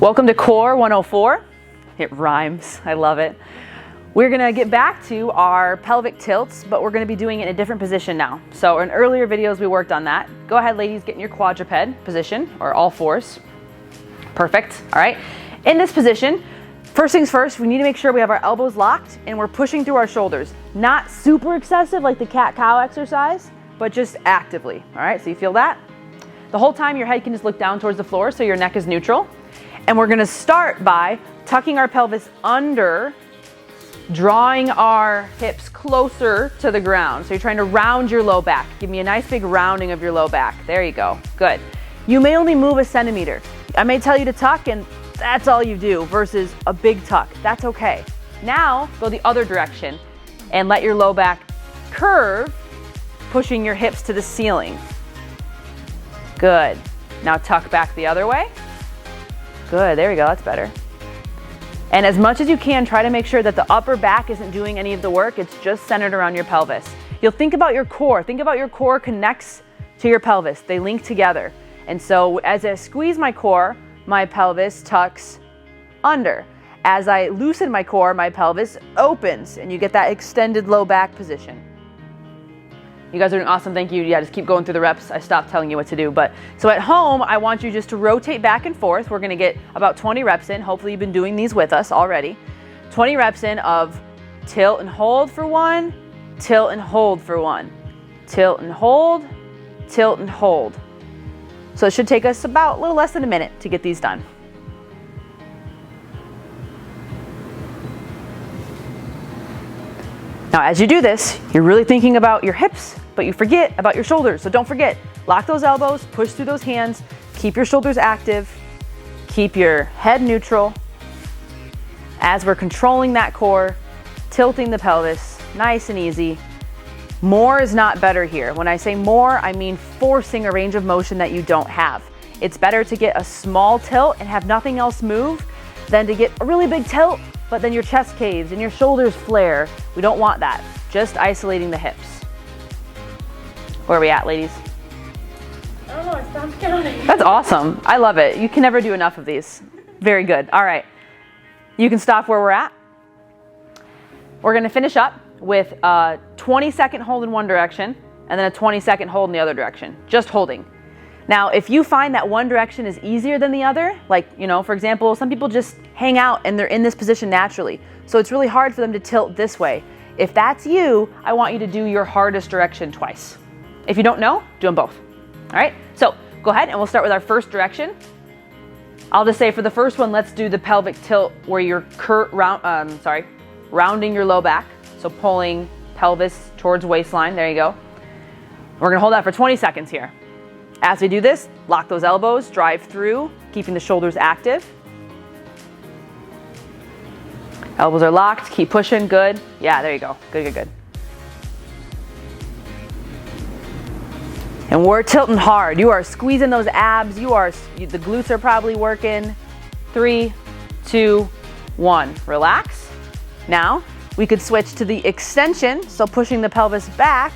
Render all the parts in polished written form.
Welcome to Core 104. It rhymes, I love it. We're gonna get back to our pelvic tilts, but we're gonna be doing it in a different position now. So in earlier videos, we worked on that. Go ahead, ladies, get in your quadruped position, or all fours. Perfect, all right. In this position, first things first, we need to make sure we have our elbows locked and we're pushing through our shoulders. Not super excessive like the cat-cow exercise, but just actively, all right? So you feel that? The whole time your head can just look down towards the floor so your neck is neutral. And we're gonna start by tucking our pelvis under, drawing our hips closer to the ground. So you're trying to round your low back. Give me a nice big rounding of your low back. There you go, good. You may only move a centimeter. I may tell you to tuck and that's all you do versus a big tuck. That's okay. Now go the other direction and let your low back curve, pushing your hips to the ceiling. Good. Now tuck back the other way. Good, there we go, that's better. And as much as you can, try to make sure that the upper back isn't doing any of the work, it's just centered around your pelvis. You'll think about your core. Think about your core connects to your pelvis. They link together. And so as I squeeze my core, my pelvis tucks under. As I loosen my core, my pelvis opens, and you get that extended low back position. You guys are doing awesome, thank you. Yeah, just keep going through the reps. I stopped telling you what to do. But so at home, I want you just to rotate back and forth. We're gonna get about 20 reps in. Hopefully you've been doing these with us already. 20 reps in of tilt and hold for one, tilt and hold for one, tilt and hold, tilt and hold. So it should take us about a little less than a minute to get these done. Now, as you do this, you're really thinking about your hips, but you forget about your shoulders. So don't forget, lock those elbows, push through those hands, keep your shoulders active, keep your head neutral. As we're controlling that core, tilting the pelvis, nice and easy. More is not better here. When I say more, I mean forcing a range of motion that you don't have. It's better to get a small tilt and have nothing else move than to get a really big tilt, but then your chest caves and your shoulders flare. We don't want that. Just isolating the hips. Where are we at, ladies? I don't know, I stopped counting. That's awesome. I love it. You can never do enough of these. Very good. All right. You can stop where we're at. We're gonna finish up with a 20-second hold in one direction and then a 20-second hold in the other direction. Just holding. Now, if you find that one direction is easier than the other, like, you know, for example, some people just hang out and they're in this position naturally. So it's really hard for them to tilt this way. If that's you, I want you to do your hardest direction twice. If you don't know, do them both. All right, so go ahead and we'll start with our first direction. I'll just say for the first one, let's do the pelvic tilt where you're rounding your low back. So pulling pelvis towards waistline, there you go. We're gonna hold that for 20 seconds here. As we do this, lock those elbows, drive through, keeping the shoulders active. Elbows are locked, keep pushing, good. Yeah, there you go, good, good, good. And we're tilting hard. You are squeezing those abs, the glutes are probably working. 3, 2, 1, relax. Now, we could switch to the extension, so pushing the pelvis back.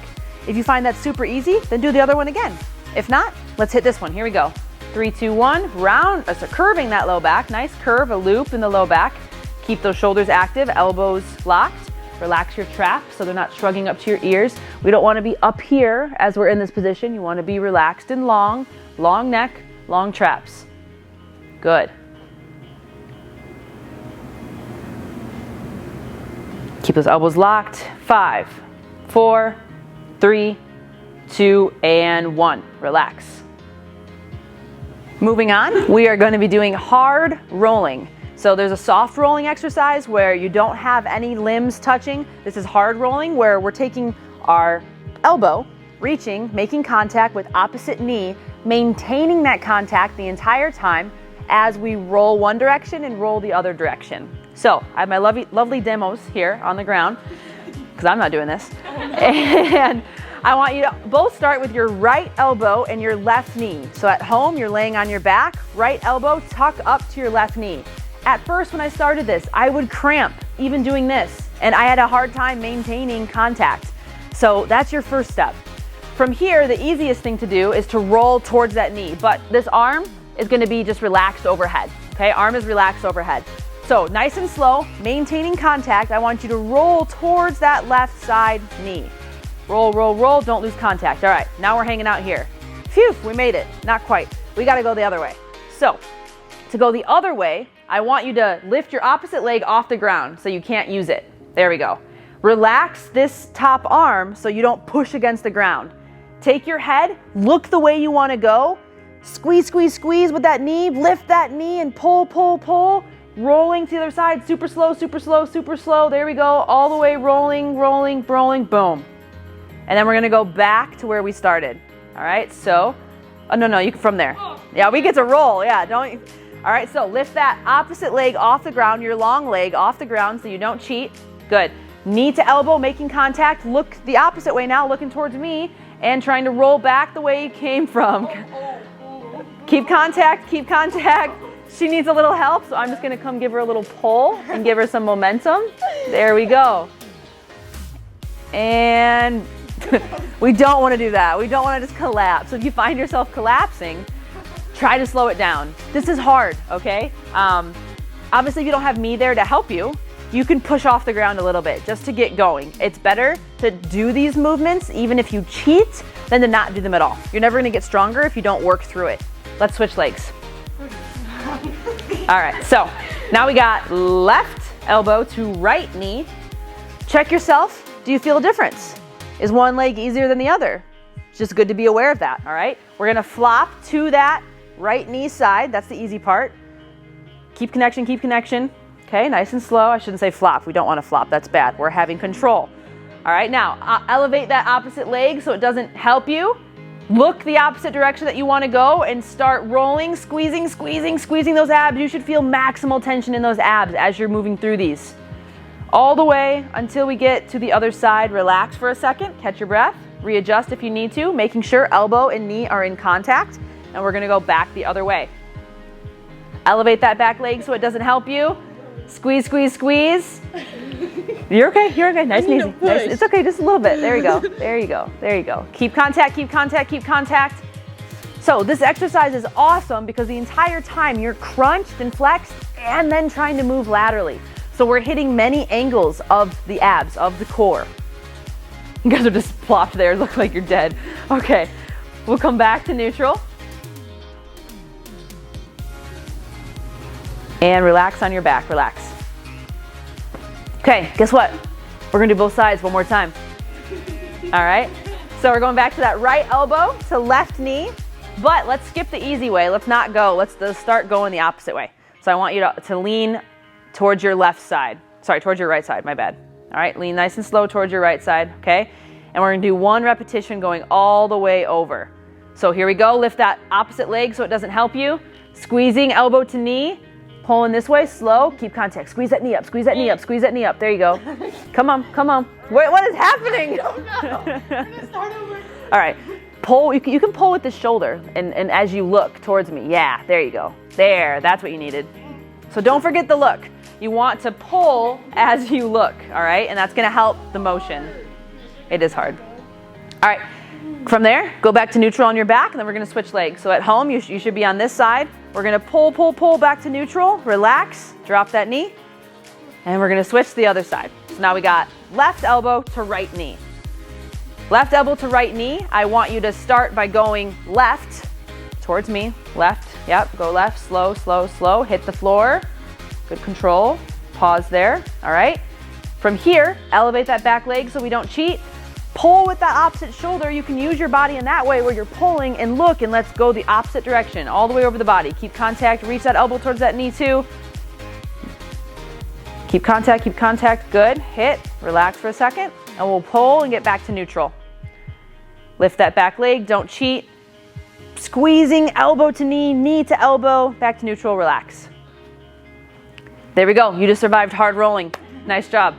If you find that super easy, then do the other one again. If not, let's hit this one. Here we go. 3, 2, 1, round, so curving that low back. Nice curve, a loop in the low back. Keep those shoulders active, elbows locked. Relax your traps so they're not shrugging up to your ears. We don't want to be up here as we're in this position. You want to be relaxed and long neck, long traps. Good. Keep those elbows locked. 5, 4, 3, 2, and 1. Relax. Moving on, we are going to be doing hard rolling. So there's a soft rolling exercise where you don't have any limbs touching. This is hard rolling where we're taking our elbow, reaching, making contact with opposite knee, maintaining that contact the entire time as we roll one direction and roll the other direction. So I have my lovely demos here on the ground because I'm not doing this. And I want you to both start with your right elbow and your left knee. So at home, you're laying on your back, right elbow tuck up to your left knee. At first, when I started this, I would cramp even doing this, and I had a hard time maintaining contact. So that's your first step. From here, the easiest thing to do is to roll towards that knee, but this arm is gonna be just relaxed overhead. Okay, arm is relaxed overhead. So nice and slow, maintaining contact. I want you to roll towards that left side knee. Roll, roll, roll, don't lose contact. All right, now we're hanging out here. Phew, we made it. Not quite. We gotta go the other way. So to go the other way, I want you to lift your opposite leg off the ground so you can't use it. There we go. Relax this top arm so you don't push against the ground. Take your head, look the way you wanna go. Squeeze, squeeze, squeeze with that knee. Lift that knee and pull, pull, pull. Rolling to the other side, super slow, super slow, super slow. There we go, all the way rolling, rolling, rolling, boom. And then we're gonna go back to where we started. All right, so, oh no, you can from there. Yeah, we get to roll, yeah, don't. All right, so lift that opposite leg off the ground, your long leg off the ground so you don't cheat. Good. Knee to elbow, making contact. Look the opposite way now, looking towards me and trying to roll back the way you came from. Keep contact, keep contact. She needs a little help, so I'm just gonna come give her a little pull and give her some momentum. There we go. And we don't wanna do that. We don't wanna just collapse. So if you find yourself collapsing, try to slow it down. This is hard, okay? Obviously, if you don't have me there to help you, you can push off the ground a little bit just to get going. It's better to do these movements, even if you cheat, than to not do them at all. You're never gonna get stronger if you don't work through it. Let's switch legs. All right, so now we got left elbow to right knee. Check yourself. Do you feel a difference? Is one leg easier than the other? It's just good to be aware of that, all right? We're gonna flop to that right knee side. That's the easy part. Keep connection, keep connection. Okay, nice and slow. I shouldn't say flop. We don't wanna flop, that's bad. We're having control. All right, now elevate that opposite leg so it doesn't help you. Look the opposite direction that you want to go and start rolling, squeezing, squeezing, squeezing those abs. You should feel maximal tension in those abs as you're moving through these. All the way until we get to the other side. Relax for a second, catch your breath, readjust if you need to, making sure elbow and knee are in contact, and we're gonna go back the other way. Elevate that back leg so it doesn't help you. Squeeze, squeeze, squeeze. You're okay, you're okay. Nice and easy. Nice. It's okay, just a little bit. There you go, there you go, there you go. Keep contact, keep contact, keep contact. So this exercise is awesome because the entire time you're crunched and flexed and then trying to move laterally. So we're hitting many angles of the abs, of the core. You guys are just plopped there, look like you're dead. Okay, we'll come back to neutral. And relax on your back, relax. Okay, guess what? We're gonna do both sides one more time. All right, so we're going back to that right elbow to left knee, but let's skip the easy way. Let's not go, let's start going the opposite way. So I want you to lean towards your left side. Sorry, towards your right side, my bad. All right, lean nice and slow towards your right side, okay? And we're gonna do one repetition going all the way over. So here we go, lift that opposite leg so it doesn't help you. Squeezing elbow to knee. Pulling this way, slow, keep contact. Squeeze that knee up, squeeze that knee up, squeeze that knee up. There you go. Come on, come on. Wait, what is happening? I don't know. We're gonna start over. All right, pull, you can pull with the shoulder and as you look towards me. Yeah, there you go. There, that's what you needed. So don't forget the look. You want to pull as you look, all right? And that's gonna help the motion. It is hard. All right, from there, go back to neutral on your back and then we're gonna switch legs. So at home, you should be on this side. We're gonna pull, pull, pull back to neutral, relax, drop that knee, and we're gonna switch to the other side. So now we got left elbow to right knee. Left elbow to right knee, I want you to start by going left towards me, left, yep, go left, slow, slow, slow, hit the floor, good control, pause there, all right? From here, elevate that back leg so we don't cheat. Pull with that opposite shoulder. You can use your body in that way where you're pulling and look and let's go the opposite direction, all the way over the body. Keep contact, reach that elbow towards that knee too. Keep contact, good. Hit, relax for a second, and we'll pull and get back to neutral. Lift that back leg, don't cheat. Squeezing elbow to knee, knee to elbow, back to neutral, relax. There we go, you just survived hard rolling. Nice job.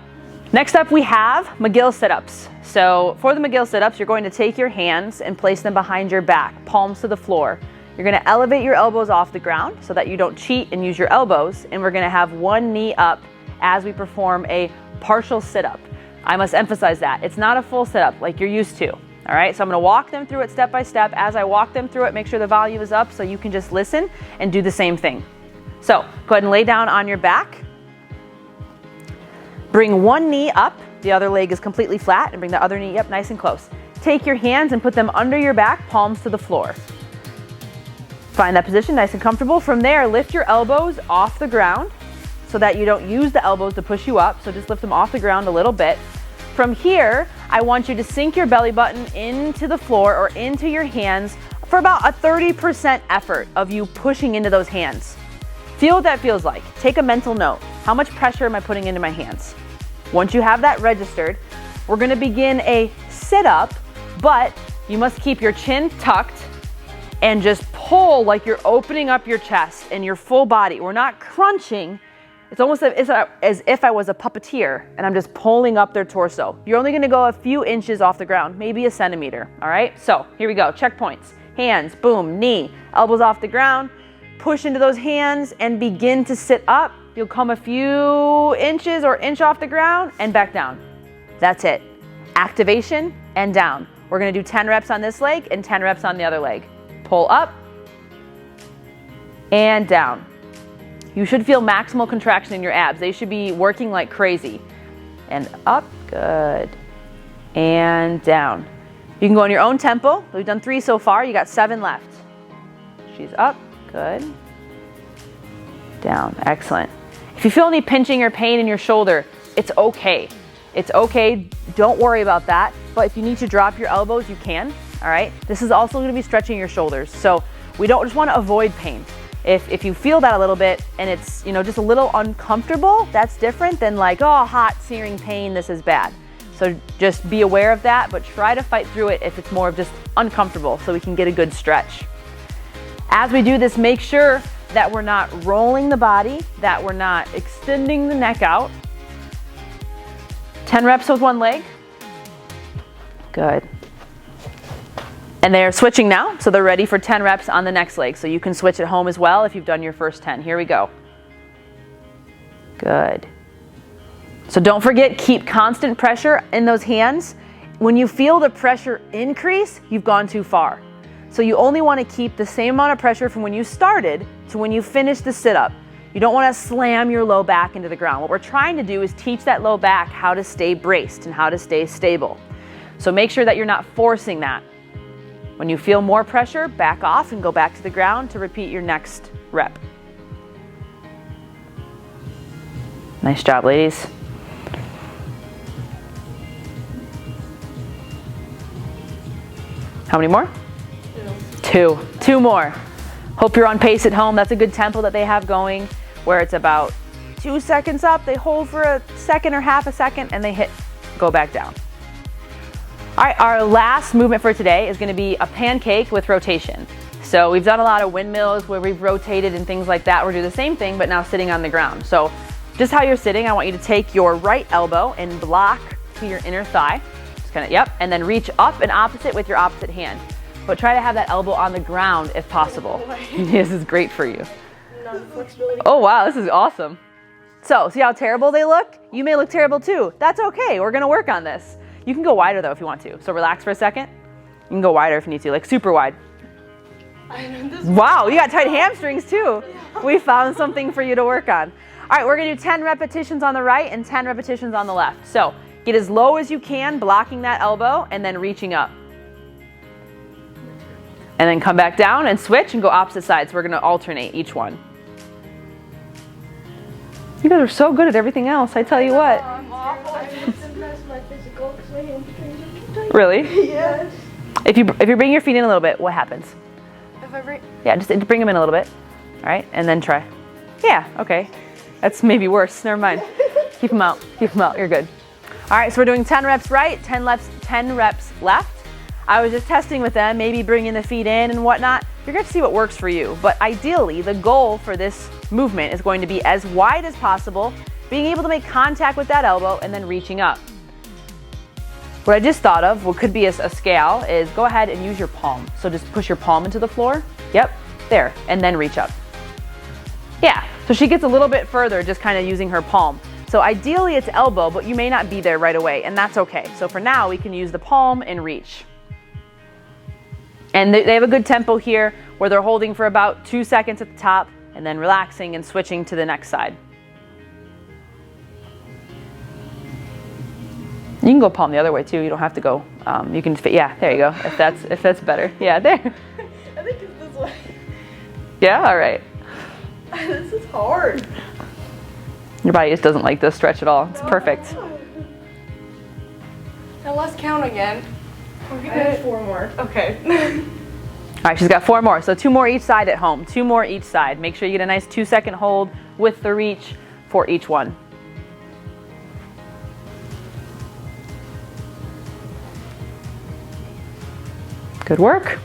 Next up we have Magill Sit Ups. So for the Magill Sit Ups, you're going to take your hands and place them behind your back, palms to the floor. You're gonna elevate your elbows off the ground so that you don't cheat and use your elbows, and we're gonna have one knee up as we perform a partial sit-up. I must emphasize that. It's not a full sit-up like you're used to, all right? So I'm gonna walk them through it step by step. As I walk them through it, make sure the volume is up so you can just listen and do the same thing. So go ahead and lay down on your back. Bring one knee up, the other leg is completely flat, and bring the other knee up nice and close. Take your hands and put them under your back, palms to the floor. Find that position nice and comfortable. From there, lift your elbows off the ground so that you don't use the elbows to push you up. So just lift them off the ground a little bit. From here, I want you to sink your belly button into the floor or into your hands for about a 30% effort of you pushing into those hands. Feel what that feels like. Take a mental note. How much pressure am I putting into my hands? Once you have that registered, we're gonna begin a sit-up, but you must keep your chin tucked and just pull like you're opening up your chest and your full body. We're not crunching. It's almost as if I was a puppeteer and I'm just pulling up their torso. You're only gonna go a few inches off the ground, maybe a centimeter, all right? So here we go, checkpoints. Hands, boom, knee, elbows off the ground, push into those hands and begin to sit up. You'll come a few inches or inch off the ground and back down. That's it. Activation and down. We're gonna do 10 reps on this leg and 10 reps on the other leg. Pull up and down. You should feel maximal contraction in your abs. They should be working like crazy. And up, good. And down. You can go on your own tempo. We've done 3 so far. You got 7 left. She's up, good. Down, excellent. If you feel any pinching or pain in your shoulder, it's okay. It's okay, don't worry about that. But if you need to drop your elbows, you can, all right? This is also gonna be stretching your shoulders. So we don't just wanna avoid pain. If you feel that a little bit and it's, just a little uncomfortable, that's different than like, oh, hot, searing pain, this is bad. So just be aware of that, but try to fight through it if it's more of just uncomfortable so we can get a good stretch. As we do this, make sure that we're not rolling the body, that we're not extending the neck out. 10 reps with one leg. Good. And they're switching now, so they're ready for 10 reps on the next leg. So you can switch at home as well if you've done your first 10. Here we go. Good. So don't forget, keep constant pressure in those hands. When you feel the pressure increase, you've gone too far. So you only want to keep the same amount of pressure from when you started to when you finish the sit-up. You don't want to slam your low back into the ground. What we're trying to do is teach that low back how to stay braced and how to stay stable. So make sure that you're not forcing that. When you feel more pressure, back off and go back to the ground to repeat your next rep. Nice job, ladies. How many more? 2. 2 more. Hope you're on pace at home. That's a good tempo that they have going, where it's about 2 seconds up, they hold for a second or half a second, and they go back down. All right, our last movement for today is going to be a pancake with rotation. So we've done a lot of windmills where we've rotated and things like that. We're doing the same thing, but now sitting on the ground. So just how you're sitting, I want you to take your right elbow and block to your inner thigh. Just kind of, yep, and then reach up and opposite with your opposite hand. But try to have that elbow on the ground if possible. This is great for you. Oh wow, this is awesome. So see how terrible they look? You may look terrible too. That's okay, we're gonna work on this. You can go wider though if you want to. So relax for a second. You can go wider if you need to, like super wide. Wow, you got tight hamstrings too. We found something for you to work on. All right, we're gonna do 10 repetitions on the right and 10 repetitions on the left. So get as low as you can, blocking that elbow and then reaching up. And then come back down and switch and go opposite sides. We're gonna alternate each one. You guys are so good at everything else, I tell you what. I'm awful. I just impressed my physical because my hamstrings are tight. Really? Yes. If you bring your feet in a little bit, what happens? If I bring... Yeah, just bring them in a little bit. All right, and then try. Yeah, okay. That's maybe worse, never mind. Keep them out, you're good. All right, so we're doing 10 reps right, 10 reps left. I was just testing with them, maybe bringing the feet in and whatnot. You're going to see what works for you. But ideally, the goal for this movement is going to be as wide as possible, being able to make contact with that elbow and then reaching up. What I just thought of, what could be a scale, is go ahead and use your palm. So just push your palm into the floor. Yep, there, and then reach up. Yeah, so she gets a little bit further just kind of using her palm. So ideally it's elbow, but you may not be there right away, and that's okay. So for now, we can use the palm and reach. And they have a good tempo here where they're holding for about 2 seconds at the top and then relaxing and switching to the next side. You can go palm the other way too. You don't have to go. You can, yeah, there you go. If that's better. Yeah, there. I think it's this way. Yeah, all right. This is hard. Your body just doesn't like this stretch at all. It's perfect. Now let's count again. I have 4 more. Okay. All right, she's got 4 more. So 2 more each side at home. 2 more each side. Make sure you get a nice 2-second hold with the reach for each one. Good work.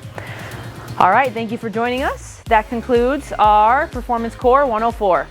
All right, thank you for joining us. That concludes our Performance Core 104.